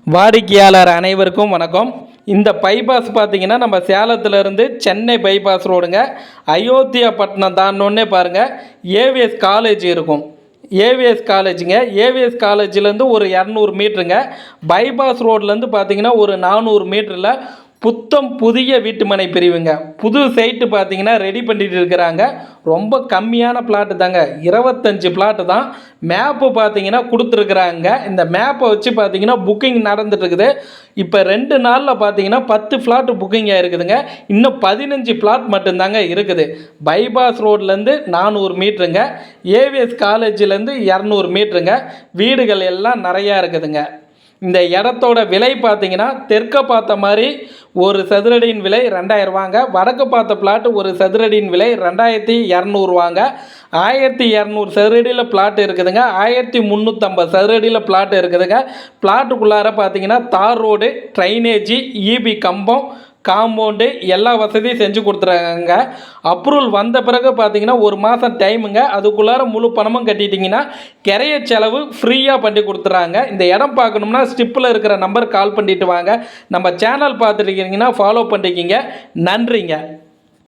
வாடிக்கையாளர் அனைவருக்கும் வணக்கம். இந்த பைபாஸ் பார்த்தீங்கன்னா நம்ம சேலத்திலேருந்து சென்னை பைபாஸ் ரோடுங்க. அயோத்தியா பட்டினம் தாண்டோன்னே பாருங்கள் ஏவிஎஸ் காலேஜ் இருக்கும். ஏவிஎஸ் காலேஜுங்க. ஏவிஎஸ் காலேஜ்லேருந்து ஒரு 200 மீட்டருங்க. பைபாஸ் ரோட்லேருந்து பார்த்தீங்கன்னா ஒரு 400 மீட்டரில் புத்தம் புதிய வீட்டுமனை பிரிவுங்க. புது சைட்டு பார்த்தீங்கன்னா ரெடி பண்ணிட்டு இருக்கிறாங்க. ரொம்ப கம்மியான பிளாட்டு தாங்க, 25 பிளாட்டு தான். மேப்பு பார்த்தீங்கன்னா கொடுத்துருக்குறாங்க. இந்த மேப்பை வச்சு பார்த்தீங்கன்னா புக்கிங் நடந்துட்டு இருக்குது. இப்போ 2 நாளில் பார்த்தீங்கன்னா 10 ஃப்ளாட்டு புக்கிங் ஆகிருக்குதுங்க. இன்னும் 15 பிளாட் மட்டும்தாங்க இருக்குது. பைபாஸ் ரோட்லேருந்து 400 மீட்டருங்க. ஏவிஎஸ் காலேஜிலேருந்து 200 மீட்டருங்க. வீடுகள் எல்லாம் நிறையா இருக்குதுங்க. இந்த இடத்தோட விலை பார்த்தீங்கன்னா தெற்க பார்த்த மாதிரி ஒரு சதுரடியின் விலை 2000 ரூபாங்க. வடக்கு பார்த்த பிளாட் ஒரு சதுரடியின் விலை 2200 ரூபாங்க. 1200 சதுரடியில் பிளாட் இருக்குதுங்க. 1350 சதுரடியில் பிளாட் இருக்குதுங்க. பிளாட்டுக்குள்ளார பார்த்தீங்கன்னா தார் ரோடு, ட்ரைனேஜி, இபி கம்பம், காம்பவுண்டு எல்லா வசதியும் செஞ்சு கொடுத்துருக்காங்க. அப்ரூவல் வந்த பிறகு பார்த்தீங்கன்னா ஒரு மாதம் டைமுங்க. அதுக்குள்ளார முழு பணமும் கட்டிட்டிங்கன்னா கிரைய செலவு ஃப்ரீயாக பண்ணி கொடுத்துறாங்க. இந்த இடம் பார்க்கணும்னா ஸ்டிப்பில் இருக்கிற நம்பர் கால் பண்ணிட்டு வாங்க. நம்ம சேனல் பார்த்துருக்கீங்கன்னா ஃபாலோ பண்ணிக்கிங்க. நன்றிங்க.